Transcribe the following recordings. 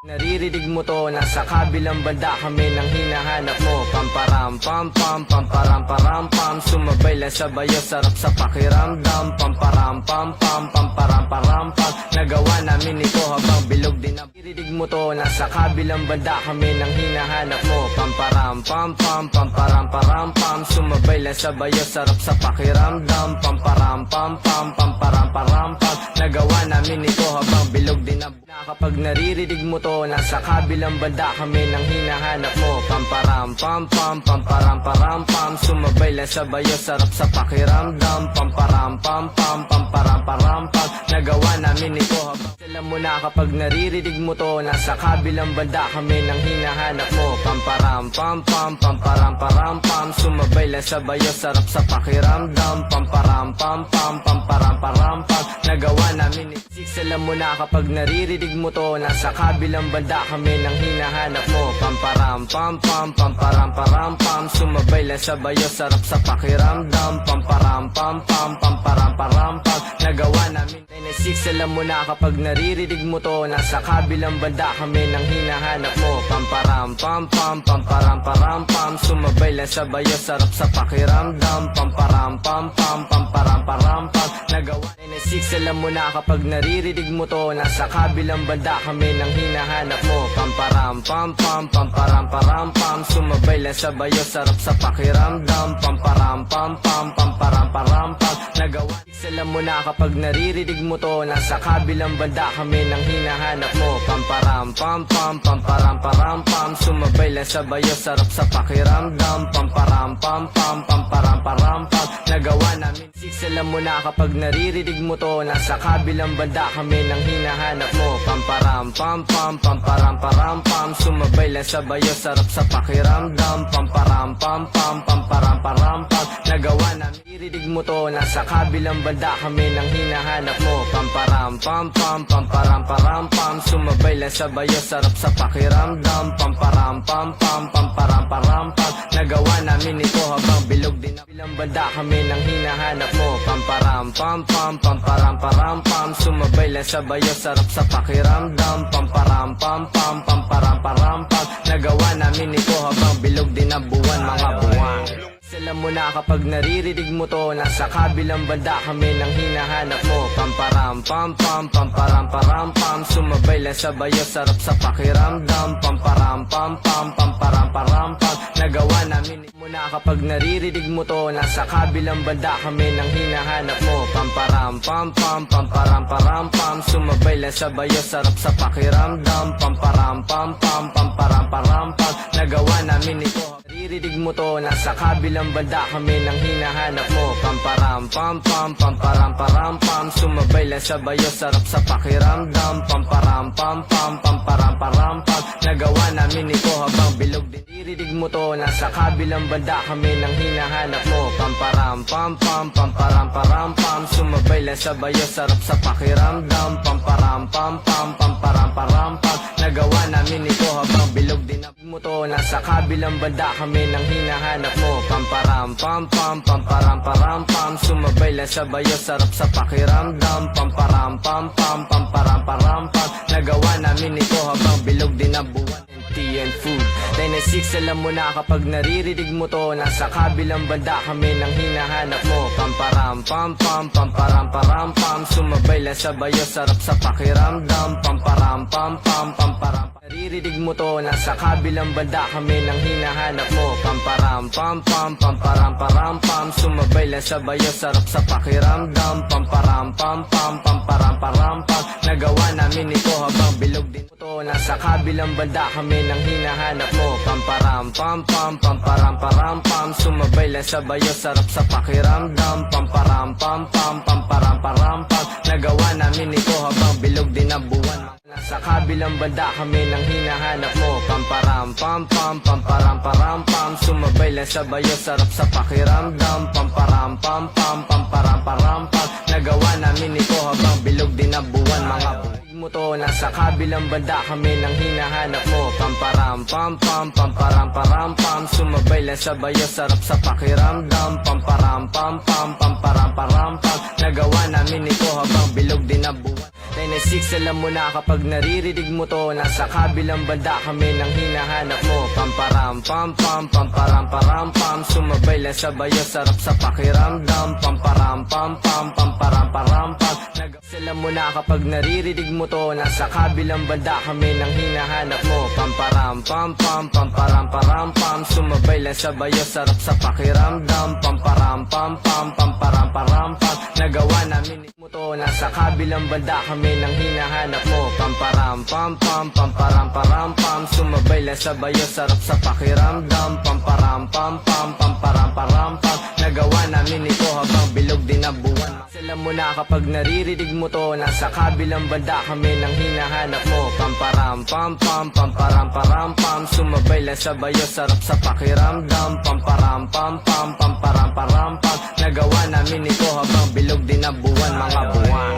Naririnig mo to, nasa kabilang banda kami nang hinahanap mo. Pamparam pam pam, pamparam param pam, sumabay lang sa bayo, sarap sa pakiramdam. Pamparam pam pam, pamparam param pam, nagawa namin ito habang bilog din ang. Naririnig mo to, nasa kabilang banda kami nang hinahanap mo. Pamparam pam pam, pamparam param pam, sumabay lang sa bayo, sarap sa pakiramdam. Pamparam pam pam, pamparam param pam, nagawa namin ito habang bilog din ang. Kapag naririnig mo to, nasa kabilang banda kami nang hinahanap mo. Pamparam pam pam, pamparam param pam, sumabay lang sa bayo, sarap sa pakiramdam. Pamparam pam pam, pamparam param pam, nagawa namin ito habang. Alam mo na kapag naririnig mo to, nasa kabilang banda kami nang hinahanap mo. Pamparam pam pam, pamparam param pam, sumabay lang sa bayo, sarap sa pakiramdam. Pamparam pam pam, pamparam param pam, nagawa namin ito. Alam mo na kapag naririnig mo to, nasa kabilang banda kami nang hinahanap mo. Pamparam pam pam, pamparam param pam, sumabay lang sa bayo, sarap sa pakiramdam. Pamparam pam pam, pamparam param pam, nagawa namin. 96, alam mo na kapag naririnig mo to, nasa kabilang banda kami nang hinahanap mo. Pamparam pam pam, pamparam param pam, sumabay lang sa bayo, sarap sa pakiramdam. Pamparam pam pam, pamparam param pam, nagawa. 96, alam mo na kapag naririnig mo to, nasa kabilang banda kami nang hinahanap mo. Pamparam pam pam, pamparam param pam, sumabay lang sa bayo, sarap sa pakiramdam. Pamparam pam pam, pamparam param pam, nagawa. Alam mo na kapag naririnig mo to, nasa kabilang banda kami nang hinahanap mo. Pamparam pam pam, pamparam param pam, sumabay lang sa bayo, sarap sa pakiramdam. Pamparam pam pam, pamparam param pam, nagawa namin. Alam mo na kapag naririnig mo to, nasa kabilang banda kami nang hinahanap mo. Pamparam pam pam, pamparam param pam, sumabay lang sa bayo, sarap sa pakiramdam. Pamparam pam pam, pamparam param pam, nagawa namin. Naririnig mo to, nasa kabilang banda kami nang hinahanap mo. Pamparam pam pam, pamparam param pam, sumabay lang sa bayo, sarap sa pakiramdam. Pamparam pam pam, pamparam param pam, nagawa namin ito habang bilog din ang. Kabilang banda kami nang hinahanap mo. Pamparam pam pam, pamparam param pam, sumabay lang sa bayo, sarap sa pakiramdam. Pamparam pam pam, pamparam param pam, nagawa namin ito habang bilog din ang buwan, mga buwan. Alam mo na kapag naririnig mo to, nasa kabilang banda kami nang hinahanap mo. Pamparam pam pam, pamparam param pam, sumabay lang sa bayo, sarap sa pakiramdam. Pamparam pam pam, pamparam param pam, nagawa namin. Mo na kapag naririnig mo to, nasa kabilang banda kami nang hinahanap mo. Pamparam pam pam, pamparam param pam, sumabay lang sa bayo, sarap sa pakiramdam. Pamparam pam pam, pamparam param pam, nagawa namin ito. Naririnig mo to, nasa kabilang banda kami nang hinahanap mo. Pamparam pam pam, pamparam param pam, sumabay lang sa bayo, sarap sa pakiramdam. Pamparam pam pam, pamparam param pam, nagawa namin ito habang bilog din. Naririnig mo to, nasa kabilang banda kami nang hinahanap mo. Pamparam pam pam, pamparam param pam, sumabay lang sa bayo, sarap sa pakiramdam. Pamparam pam pam, pamparam param pam, nagawa namin ito habang bilog din ang. Mo to, nasa kabilang banda kami nang hinahanap mo. Pamparam pam pam, pamparam param pam, sumabay lang sa bayo, sarap sa pakiramdam. Pamparam pam pam, pamparam param pam, nagawa namin ito habang bilog din ang buwan. TN Food 96, alam mo na kapag naririnig mo to, nasa kabilang banda kami nang hinahanap mo. Pamparam pam pam, pamparam param pam, sumabay lang sa bayo, sarap sa pakiramdam. Pamparam pam pam, pamparam. Naririnig mo to, nasa kabilang banda kami nang hinahanap mo. Pamparam pam pam, pamparam param pam, sumabay lang sa bayo, sarap sa pakiramdam. Pamparam pam pam, pamparam param pam, nagawa namin ito habang bilog din to, nasa kabilang banda kami nang hinahanap mo. Pamparam pam pam, pamparam param pam, sumabay lang sa bayo, sarap sa pakiramdam. Pamparam pam pam, pamparam param pam, nagawa namin ito habang bilog din ang buwan. Nasa kabilang banda kami nang hinahanap mo. Pamparam pam pam, pamparam param pam, sumabay lang sa bayo, sarap sa pakiramdam. Pamparam pam pam, pamparam param pam, nagawa namin ito habang bilog din ang buwan, mga buwan. Mo to, nasa kabilang banda kami nang hinahanap mo. Pamparam pam pam, pamparam param pam, sumabay lang sa bayo, sarap sa pakiramdam. Pamparam pam pam, pamparam param pam, nagawa namin ito habang bilog din ang buwan. 996, alam mo na kapag naririnig mo to, nasa kabilang banda kami nang hinahanap mo. Pamparam pam pam, pamparam param pam, sumabay lang sa bayo, sarap sa pakiramdam. Pamparam pam pam, pamparam param pam. Alam mo na kapag naririnig mo to, nasa kabilang banda kami nang hinahanap mo. Pamparam pam pam, pamparam param pam, sumabay lang sa bayo, sarap sa pakiramdam. Pamparam pam pam, pamparam param pam. Nagawa namin mo to, nasa kabilang banda kami nang hinahanap mo. Pamparam pam pam, pamparam param pam, sumabay lang sa bayo, sarap sa pakiramdam. Pamparam pam pam, pamparam param pam. Nagawa namin ito habang bilog din na buwan. Alam mo na kapag naririnig mo to, nasa kabilang banda kami nang hinahanap mo. Pamparam pam pam, pamparam param pam, sumabay lang sa bayo, sarap sa pakiramdam. Pamparam pam pam, pamparam param pam. Nagawa namin ito habang bilog din na buwan, mga buwan.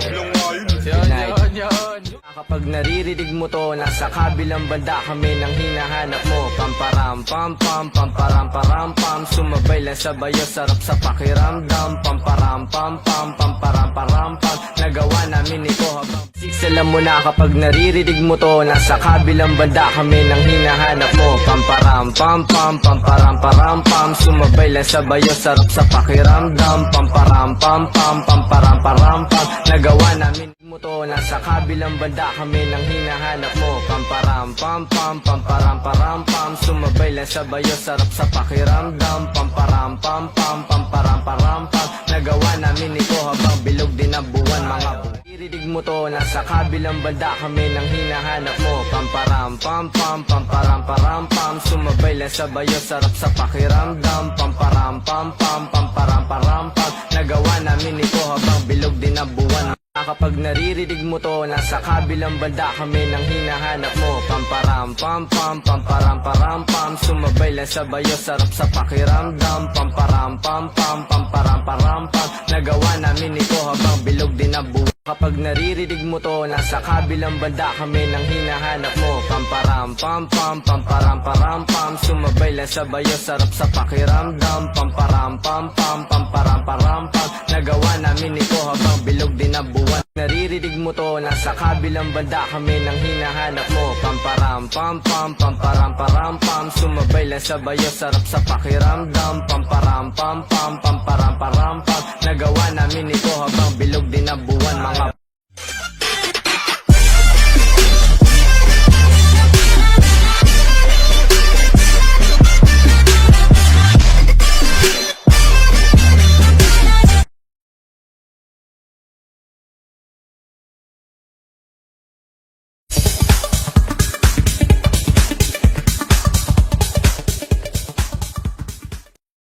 Kapag naririnig mo to, nasa kabilang banda kami nang hinahanap mo. Pamparam pam pam, pamparam param pam, sumabay lang sa bayo, sarap sa pakiramdam. Pamparam pam pam, pamparam param pam. Nagawa namin ito habang 6, alam mo na kapag naririnig mo to, nasa kabilang banda kami nang hinahanap mo. Pamparam pam pam, pamparam param pam, sumabay lang sa bayo, sarap sa pakiramdam. Pamparam pam pam, pamparam param pam. Nagawa namin mo to, nasa kabilang banda kami nang hinahanap mo. Pamparam pam pam, pamparam param pam, sumabay lang sa bayo, sarap sa pakiramdam. Pamparam pam pam, pamparam param pam. Nagawa namin ito habang bilog din na buwan, mga buwan. Iridig mo to, nasa kabilang banda kami nang hinahanap mo. Pamparam pam pam, pamparam param pam, sumabay lang sa bayo, sarap sa pakiramdam. Pamparam pam pam, pamparam param pam. Nagawa namin ito habang bilog din na buwan. Kapag naririnig mo to, nasa kabilang banda kami nang hinahanap mo. Pamparam pam pam, pamparam param pam, sumabay lang sa bayo, sarap sa pakiramdam. Pamparam pam pam, pamparam param pam. Nagawa namin ito habang bilog din na buwan. Kapag naririnig mo to, nasa kabilang banda kami nang hinahanap mo. Pamparam pam pam, pamparam param pam, sumabay lang sa bayo, sarap sa pakiramdam. Pamparam pam pam, pamparam param pam. Nagawa namin ito habang bilog din na buwan. Naririnig mo to, nasa kabilang banda kami nang hinahanap mo. Pamparam pam pam, pamparam param pam, sumabay lang sa bayo, sarap sa pakiramdam. Pamparam pam pam, pamparam param pam. Nagawa namin ito habang bilog din na buwan, mga